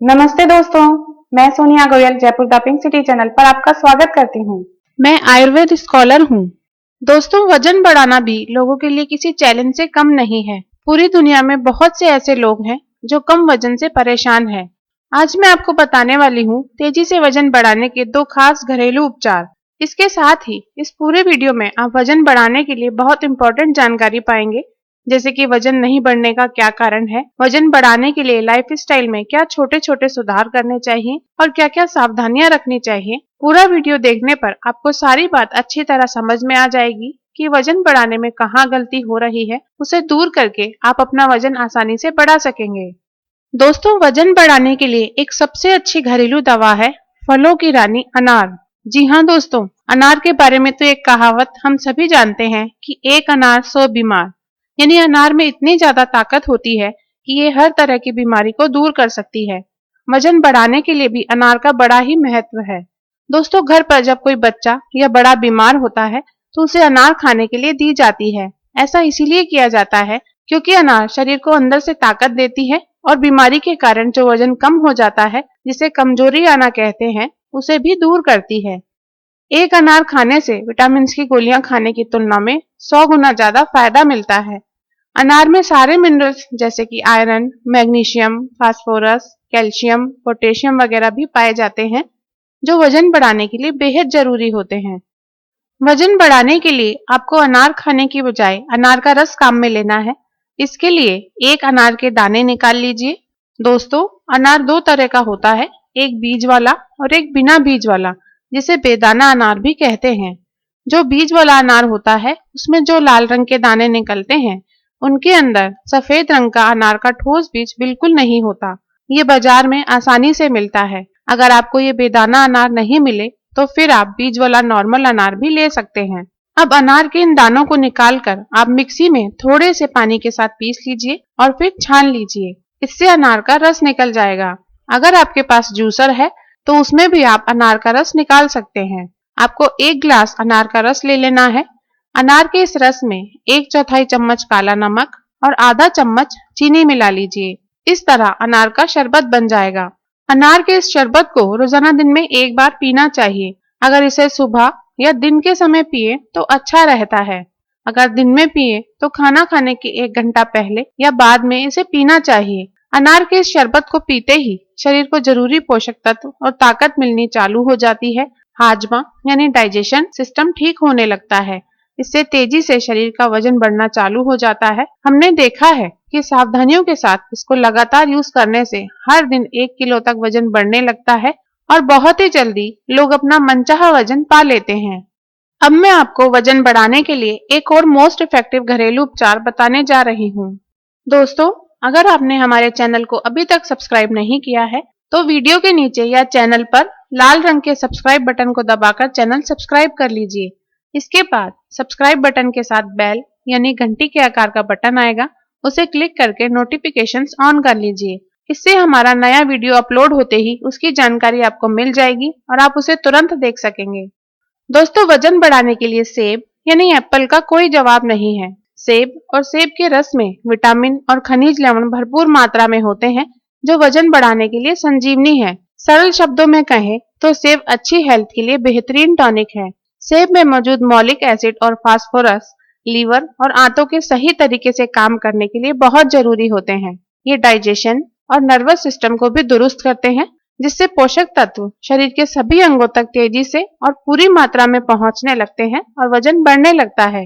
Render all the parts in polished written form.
नमस्ते दोस्तों, मैं Sonia Goyal Jaipur the pink city channel पर आपका स्वागत करती हूँ। मैं आयुर्वेद स्कॉलर हूँ। दोस्तों, वजन बढ़ाना भी लोगों के लिए किसी चैलेंज से कम नहीं है। पूरी दुनिया में बहुत से ऐसे लोग हैं जो कम वजन से परेशान हैं। आज मैं आपको बताने वाली हूँ तेजी से वजन बढ़ाने के 2 खास घरेलू उपचार। इसके साथ ही इस पूरे वीडियो में आप वजन बढ़ाने के लिए बहुत इंपॉर्टेंट जानकारी पाएंगे, जैसे कि वजन नहीं बढ़ने का क्या कारण है, वजन बढ़ाने के लिए लाइफस्टाइल में क्या छोटे छोटे सुधार करने चाहिए और क्या क्या सावधानियां रखनी चाहिए। पूरा वीडियो देखने पर आपको सारी बात अच्छी तरह समझ में आ जाएगी कि वजन बढ़ाने में कहाँ गलती हो रही है, उसे दूर करके आप अपना वजन आसानी से बढ़ा सकेंगे। दोस्तों, वजन बढ़ाने के लिए एक सबसे अच्छी घरेलू दवा है फलों की रानी अनार। जी हाँ दोस्तों, अनार के बारे में तो एक कहावत हम सभी जानते हैं कि एक अनार 100 बीमार। यानी अनार में इतनी ज्यादा ताकत होती है कि ये हर तरह की बीमारी को दूर कर सकती है। वजन बढ़ाने के लिए भी अनार का बड़ा ही महत्व है। दोस्तों, घर पर जब कोई बच्चा या बड़ा बीमार होता है तो उसे अनार खाने के लिए दी जाती है। ऐसा इसीलिए किया जाता है क्योंकि अनार शरीर को अंदर से ताकत देती है और बीमारी के कारण जो वजन कम हो जाता है, जिसे कमजोरी आना कहते हैं, उसे भी दूर करती है। एक अनार खाने से विटामिन की गोलियां खाने की तुलना में 100 गुना ज्यादा फायदा मिलता है। अनार में सारे मिनरल्स जैसे कि iron, magnesium, phosphorus, calcium, potassium वगैरह भी पाए जाते हैं, जो वजन बढ़ाने के लिए बेहद जरूरी होते हैं। वजन बढ़ाने के लिए आपको अनार खाने की बजाय अनार का रस काम में लेना है। इसके लिए एक अनार के दाने निकाल लीजिए। दोस्तों, अनार 2 तरह का होता है, एक बीज वाला और एक बिना बीज वाला, जिसे बेदाना अनार भी कहते हैं। जो बीज वाला अनार होता है, उसमें जो लाल रंग के दाने निकलते हैं, उनके अंदर सफेद रंग का अनार का ठोस बीज बिल्कुल नहीं होता। ये बाजार में आसानी से मिलता है। अगर आपको ये बेदाना अनार नहीं मिले तो फिर आप बीज वाला नॉर्मल अनार भी ले सकते हैं। अब अनार के इन दानों को निकालकर आप मिक्सी में थोड़े से पानी के साथ पीस लीजिए और फिर छान लीजिए। इससे अनार का रस निकल जाएगा। अगर आपके पास जूसर है तो उसमें भी आप अनार का रस निकाल सकते हैं। आपको 1 गिलास अनार का रस ले लेना है। अनार के इस रस में 1/4 चम्मच काला नमक और आधा चम्मच चीनी मिला लीजिए। इस तरह अनार का शरबत बन जाएगा। अनार के इस शरबत को रोजाना दिन में 1 बार पीना चाहिए। अगर इसे सुबह या दिन के समय पिए तो अच्छा रहता है। अगर दिन में पिए तो खाना खाने के 1 घंटा पहले या बाद में इसे पीना चाहिए। अनार के इस शरबत को पीते ही शरीर को जरूरी पोषक तत्व और ताकत मिलनी चालू हो जाती है। हाजमा यानी डाइजेशन सिस्टम ठीक होने लगता है। इससे तेजी से शरीर का वजन बढ़ना चालू हो जाता है। हमने देखा है कि सावधानियों के साथ इसको लगातार यूज करने से हर दिन 1 किलो तक वजन बढ़ने लगता है और बहुत ही जल्दी लोग अपना मनचाहा वजन पा लेते हैं। अब मैं आपको वजन बढ़ाने के लिए एक और मोस्ट इफेक्टिव घरेलू उपचार बताने जा रही हूँ। दोस्तों, अगर आपने हमारे चैनल को अभी तक सब्सक्राइब नहीं किया है तो वीडियो के नीचे या चैनल पर लाल रंग के सब्सक्राइब बटन को दबाकर चैनल सब्सक्राइब कर लीजिए। इसके बाद सब्सक्राइब बटन के साथ बेल यानी घंटी के आकार का बटन आएगा, उसे क्लिक करके नोटिफिकेशंस ऑन कर लीजिए। इससे हमारा नया वीडियो अपलोड होते ही उसकी जानकारी आपको मिल जाएगी और आप उसे तुरंत देख सकेंगे। दोस्तों, वजन बढ़ाने के लिए सेब यानी एप्पल का कोई जवाब नहीं है। सेब और सेब के रस में विटामिन और खनिज लवण भरपूर मात्रा में होते हैं, जो वजन बढ़ाने के लिए संजीवनी है। सरल शब्दों में कहें तो सेब अच्छी हेल्थ के लिए बेहतरीन टॉनिक है। सेब में मौजूद मौलिक एसिड और फास्फोरस लीवर और आंतों के सही तरीके से काम करने के लिए बहुत जरूरी होते हैं। ये डाइजेशन और नर्वस सिस्टम को भी दुरुस्त करते हैं, जिससे पोषक तत्व शरीर के सभी अंगों तक तेजी से और पूरी मात्रा में पहुंचने लगते हैं और वजन बढ़ने लगता है।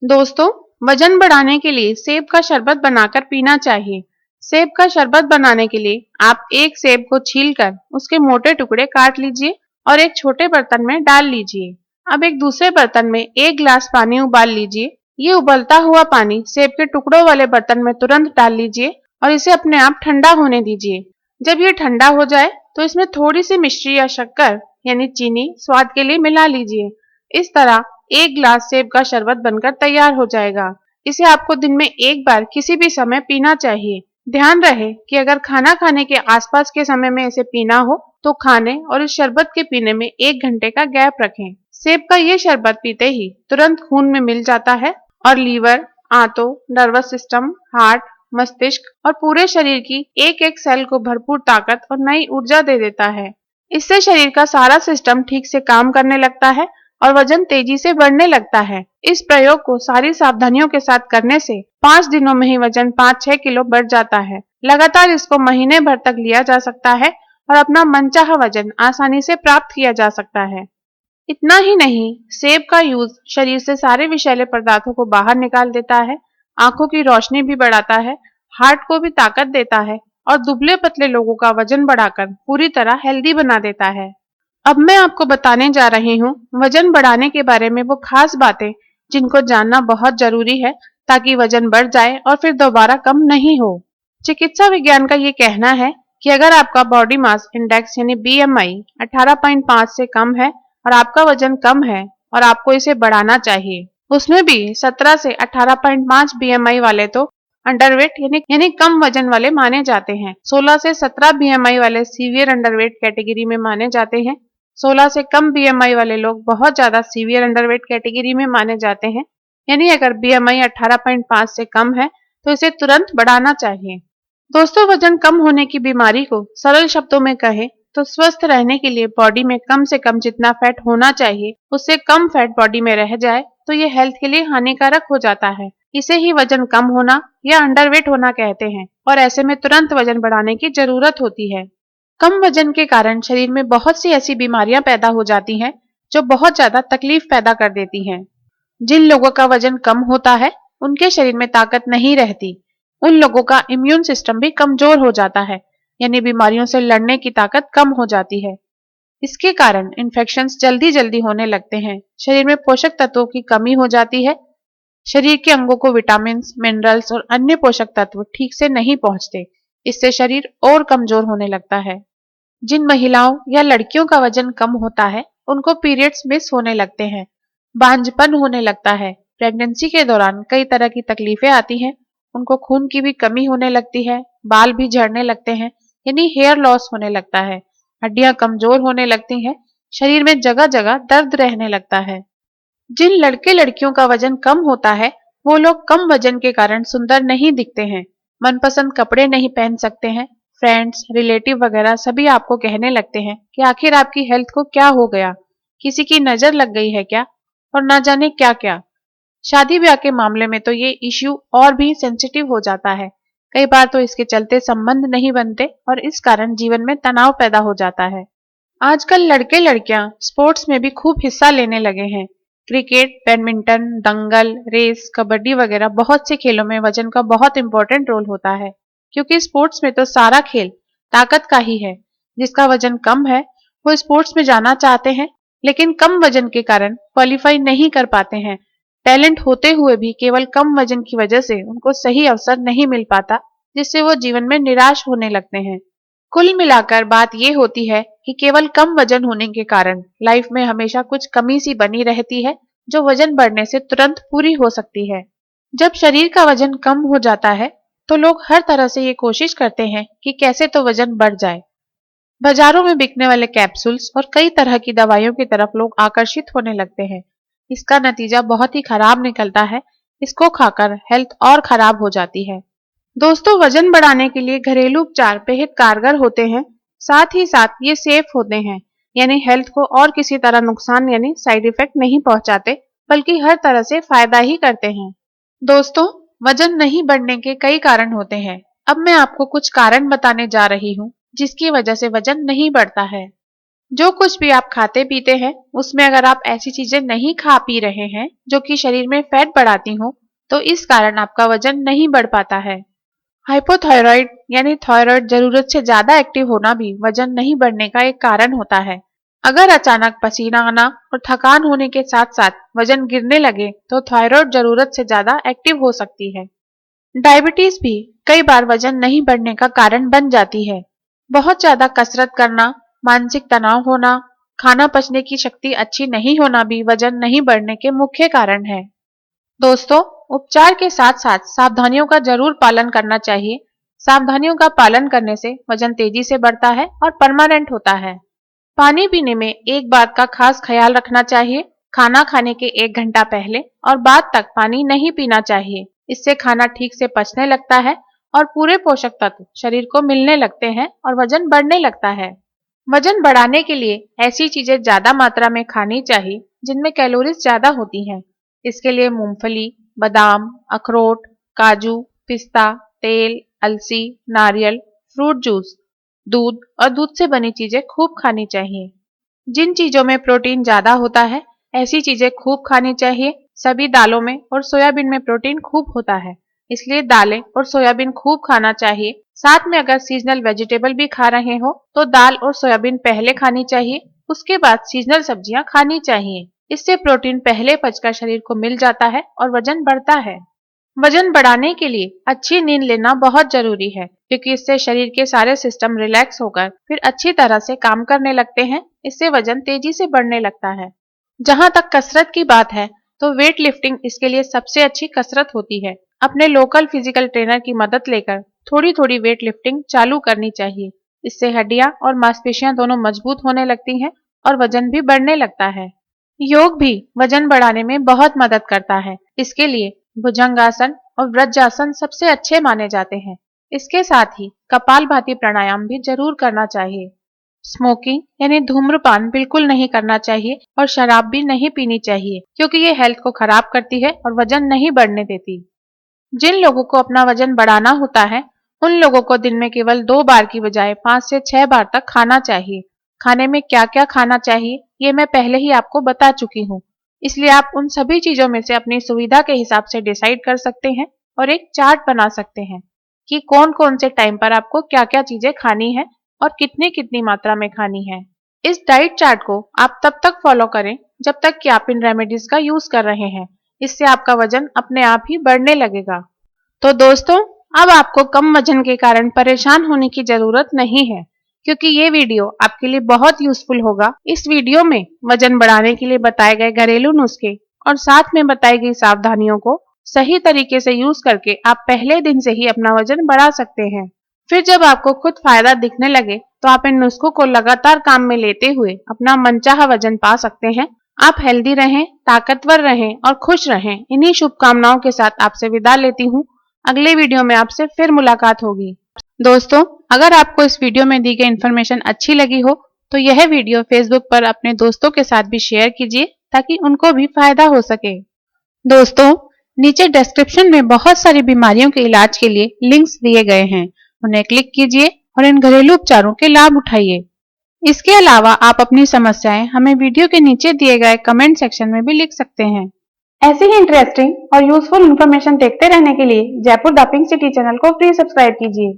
दोस्तों, वजन बढ़ाने के लिए सेब का शरबत बनाकर पीना चाहिए। सेब का शरबत बनाने के लिए आप एक सेब को छीलकर उसके मोटे टुकड़े काट लीजिए और एक छोटे बर्तन में डाल लीजिए। अब एक दूसरे बर्तन में 1 गिलास पानी उबाल लीजिए। ये उबलता हुआ पानी सेब के टुकड़ों वाले बर्तन में तुरंत डाल लीजिए और इसे अपने आप ठंडा होने दीजिए। जब ये ठंडा हो जाए तो इसमें थोड़ी सी मिश्री या शक्कर यानी चीनी स्वाद के लिए मिला लीजिए। इस तरह 1 गिलास सेब का शरबत बनकर तैयार हो जाएगा। इसे आपको दिन में 1 बार किसी भी समय पीना चाहिए। ध्यान रहे कि अगर खाना खाने के आसपास के समय में इसे पीना हो तो खाने और इस शरबत के पीने में 1 घंटे का गैप रखें। सेब का ये शरबत पीते ही तुरंत खून में मिल जाता है और लीवर, आंतों, नर्वस सिस्टम, हार्ट मस्तिष्क और पूरे शरीर की एक एक सेल को भरपूर ताकत और नई ऊर्जा दे देता है। इससे शरीर का सारा सिस्टम ठीक से काम करने लगता है और वजन तेजी से बढ़ने लगता है। इस प्रयोग को सारी सावधानियों के साथ करने से 5 दिनों में ही वजन 5-6 किलो बढ़ जाता है। लगातार इसको महीने भर तक लिया जा सकता है और अपना मनचाहा वजन आसानी से प्राप्त किया जा सकता है। इतना ही नहीं, सेब का यूज शरीर से सारे विषैले पदार्थों को बाहर निकाल देता है, आंखों की रोशनी भी बढ़ाता है, हार्ट को भी ताकत देता है और दुबले पतले लोगों का वजन बढ़ाकर पूरी तरह हेल्दी बना देता है। अब मैं आपको बताने जा रही हूँ वजन बढ़ाने के बारे में वो खास बातें जिनको जानना बहुत जरूरी है ताकि वजन बढ़ जाए और फिर दोबारा कम नहीं हो। चिकित्सा विज्ञान का ये कहना है कि अगर आपका बॉडी मास इंडेक्स यानी BMI 18.5 से कम है और आपका वजन कम है और आपको इसे बढ़ाना चाहिए, उसमें भी 17 से 18.5 BMI वाले तो अंडरवेट यानी कम वजन वाले माने जाते हैं। 16 से 17 BMI वाले सीवियर अंडरवेट कैटेगरी में माने जाते हैं। 16 से कम BMI वाले लोग बहुत ज्यादा सीवियर अंडरवेट कैटेगरी में माने जाते हैं। यानी अगर BMI 18.5 से कम है तो इसे तुरंत बढ़ाना चाहिए। दोस्तों, वजन कम होने की बीमारी को सरल शब्दों में कहें तो स्वस्थ रहने के लिए बॉडी में कम से कम जितना फैट होना चाहिए उससे कम फैट बॉडी में रह जाए तो ये हेल्थ के लिए हानिकारक हो जाता है। इसे ही वजन कम होना या अंडरवेट होना कहते हैं और ऐसे में तुरंत वजन बढ़ाने की जरूरत होती है। कम वजन के कारण शरीर में बहुत सी ऐसी बीमारियां पैदा हो जाती हैं जो बहुत ज्यादा तकलीफ पैदा कर देती हैं। जिन लोगों का वजन कम होता है उनके शरीर में ताकत नहीं रहती। उन लोगों का इम्यून सिस्टम भी कमजोर हो जाता है, यानी बीमारियों से लड़ने की ताकत कम हो जाती है। इसके कारण इन्फेक्शंस जल्दी जल्दी होने लगते हैं। शरीर में पोषक तत्वों की कमी हो जाती है। शरीर के अंगों को विटामिन, मिनरल्स और अन्य पोषक तत्व ठीक से नहीं पहुंचते। इससे शरीर और कमजोर होने लगता है। जिन महिलाओं या लड़कियों का वजन कम होता है उनको पीरियड्स मिस होने लगते हैं, बांझपन होने लगता है, प्रेगनेंसी के दौरान कई तरह की तकलीफें आती हैं, उनको खून की भी कमी होने लगती है, बाल भी झड़ने लगते हैं यानी हेयर लॉस होने लगता है, हड्डियां कमजोर होने लगती हैं, शरीर में जगह जगह दर्द रहने लगता है। जिन लड़के लड़कियों का वजन कम होता है वो लोग कम वजन के कारण सुंदर नहीं दिखते हैं, मनपसंद कपड़े नहीं पहन सकते हैं। फ्रेंड्स, रिलेटिव वगैरह सभी आपको कहने लगते हैं कि आखिर आपकी हेल्थ को क्या हो गया, किसी की नजर लग गई है क्या, और ना जाने क्या क्या। शादी ब्याह के मामले में तो ये इश्यू और भी सेंसिटिव हो जाता है। कई बार तो इसके चलते संबंध नहीं बनते और इस कारण जीवन में तनाव पैदा हो जाता है। आजकल लड़के लड़कियां स्पोर्ट्स में भी खूब हिस्सा लेने लगे हैं। क्रिकेट, बैडमिंटन, दंगल, रेस, कबड्डी वगैरह बहुत से खेलों में वजन का बहुत इंपॉर्टेंट रोल होता है, क्योंकि स्पोर्ट्स में तो सारा खेल ताकत का ही है। जिसका वजन कम है वो स्पोर्ट्स में जाना चाहते हैं लेकिन कम वजन के कारण क्वालिफाई नहीं कर पाते हैं। टैलेंट होते हुए भी केवल कम वजन की वजह से उनको सही अवसर नहीं मिल पाता, जिससे वो जीवन में निराश होने लगते हैं। कुल मिलाकर बात ये होती है कि केवल कम वजन होने के कारण लाइफ में हमेशा कुछ कमी सी बनी रहती है जो वजन बढ़ने से तुरंत पूरी हो सकती है। जब शरीर का वजन कम हो जाता है तो लोग हर तरह से ये कोशिश करते हैं कि कैसे तो वजन बढ़ जाए। बाजारों में बिकने वाले कैप्सूल्स और कई तरह की दवाइयों की तरफ लोग आकर्षित होने लगते हैं। इसका नतीजा बहुत ही खराब निकलता है। इसको खाकर हेल्थ और खराब हो जाती है। दोस्तों, वजन बढ़ाने के लिए घरेलू उपचार बेहद कारगर होते हैं, साथ ही साथ ये सेफ होते हैं, यानी हेल्थ को और किसी तरह नुकसान यानी साइड इफेक्ट नहीं पहुंचाते, बल्कि हर तरह से फायदा ही करते हैं। दोस्तों, वजन नहीं बढ़ने के कई कारण होते हैं। अब मैं आपको कुछ कारण बताने जा रही हूँ जिसकी वजह से वजन नहीं बढ़ता है। जो कुछ भी आप खाते पीते हैं उसमें अगर आप ऐसी चीजें नहीं खा पी रहे हैं जो कि शरीर में फैट बढ़ाती हो, तो इस कारण आपका वजन नहीं बढ़ पाता है। हाइपोथायराइड यानी थायराइड जरूरत से ज्यादा एक्टिव होना भी वजन नहीं बढ़ने का एक कारण होता है। अगर अचानक पसीना आना और थकान होने के साथ साथ वजन गिरने लगे तो थायराइड जरूरत से ज्यादा एक्टिव हो सकती है। डायबिटीज भी कई बार वजन नहीं बढ़ने का कारण बन जाती है। बहुत ज्यादा कसरत करना, मानसिक तनाव होना, खाना पचने की शक्ति अच्छी नहीं होना भी वजन नहीं बढ़ने के मुख्य कारण है। दोस्तों, उपचार के साथ साथ सावधानियों का जरूर पालन करना चाहिए। सावधानियों का पालन करने से वजन तेजी से बढ़ता है और परमानेंट होता है। पानी पीने में एक बात का खास ख्याल रखना चाहिए, खाना खाने के 1 घंटा पहले और बाद तक पानी नहीं पीना चाहिए। इससे खाना ठीक से पचने लगता है और पूरे पोषक तत्व शरीर को मिलने लगते हैं और वजन बढ़ने लगता है। वजन बढ़ाने के लिए ऐसी चीजें ज्यादा मात्रा में खानी चाहिए जिनमें कैलोरीज ज्यादा होती हैं। इसके लिए मूंगफली, बादाम, अखरोट, काजू, पिस्ता, तेल, अलसी, नारियल, फ्रूट जूस, दूध और दूध से बनी चीजें खूब खानी चाहिए। जिन चीजों में प्रोटीन ज्यादा होता है ऐसी चीजें खूब खानी चाहिए। सभी दालों में और सोयाबीन में प्रोटीन खूब होता है, इसलिए दालें और सोयाबीन खूब खाना चाहिए। साथ में अगर सीजनल वेजिटेबल भी खा रहे हो तो दाल और सोयाबीन पहले खानी चाहिए, उसके बाद सीजनल सब्जियां खानी चाहिए। इससे प्रोटीन पहले पचकर शरीर को मिल जाता है और वजन बढ़ता है। वजन बढ़ाने के लिए अच्छी नींद लेना बहुत जरूरी है, क्योंकि इससे शरीर के सारे सिस्टम रिलैक्स होकर फिर अच्छी तरह से काम करने लगते हैं। इससे वजन तेजी से बढ़ने लगता है। जहां तक कसरत की बात है तो वेट लिफ्टिंग इसके लिए सबसे अच्छी कसरत होती है। अपने लोकल फिजिकल ट्रेनर की मदद लेकर थोड़ी थोड़ी वेट लिफ्टिंग चालू करनी चाहिए। इससे हड्डियां और मांसपेशियां दोनों मजबूत होने लगती हैं और वजन भी बढ़ने लगता है। योग भी वजन बढ़ाने में बहुत मदद करता है। इसके लिए भुजंगासन और वज्रासन सबसे अच्छे माने जाते हैं। इसके साथ ही कपालभाति प्राणायाम भी जरूर करना चाहिए। स्मोकिंग यानी धूम्रपान बिल्कुल नहीं करना चाहिए और शराब भी नहीं पीनी चाहिए, क्योंकि ये हेल्थ को खराब करती है और वजन नहीं बढ़ने देती। जिन लोगों को अपना वजन बढ़ाना होता है उन लोगों को दिन में केवल 2 बार की बजाय 5 से 6 बार तक खाना चाहिए। खाने में क्या क्या खाना चाहिए ये मैं पहले ही आपको बता चुकी हूँ, इसलिए आप उन सभी चीजों में से अपनी सुविधा के हिसाब से डिसाइड कर सकते हैं और एक चार्ट बना सकते हैं कि कौन कौन से टाइम पर आपको क्या क्या चीजें खानी है और कितनी कितनी मात्रा में खानी है। इस डाइट चार्ट को आप तब तक फॉलो करें जब तक कि आप इन रेमेडीज का यूज कर रहे हैं। इससे आपका वजन अपने आप ही बढ़ने लगेगा। तो दोस्तों, अब आपको कम वजन के कारण परेशान होने की जरूरत नहीं है, क्योंकि ये वीडियो आपके लिए बहुत यूजफुल होगा। इस वीडियो में वजन बढ़ाने के लिए बताए गए घरेलू नुस्खे और साथ में बताई गई सावधानियों को सही तरीके से यूज करके आप पहले दिन से ही अपना वजन बढ़ा सकते हैं। फिर जब आपको खुद फायदा दिखने लगे तो आप इन नुस्खों को लगातार काम में लेते हुए अपना मनचाहा वजन पा सकते हैं। आप हेल्दी रहें, ताकतवर रहें और खुश रहें। इन्हीं शुभकामनाओं के साथ आपसे विदा लेती हूँ। अगले वीडियो में आपसे फिर मुलाकात होगी। दोस्तों, अगर आपको इस वीडियो में दी गई इन्फॉर्मेशन अच्छी लगी हो तो यह वीडियो फेसबुक पर अपने दोस्तों के साथ भी शेयर कीजिए, ताकि उनको भी फायदा हो सके। दोस्तों, नीचे डिस्क्रिप्शन में बहुत सारी बीमारियों के इलाज के लिए लिंक्स दिए गए हैं, उन्हें क्लिक कीजिए और इन घरेलू उपचारों के लाभ उठाइए। इसके अलावा आप अपनी समस्याएं हमें वीडियो के नीचे दिए गए कमेंट सेक्शन में भी लिख सकते हैं। ऐसी ही इंटरेस्टिंग और यूजफुल इन्फॉर्मेशन देखते रहने के लिए Jaipur the pink city channel को प्लीज सब्सक्राइब कीजिए।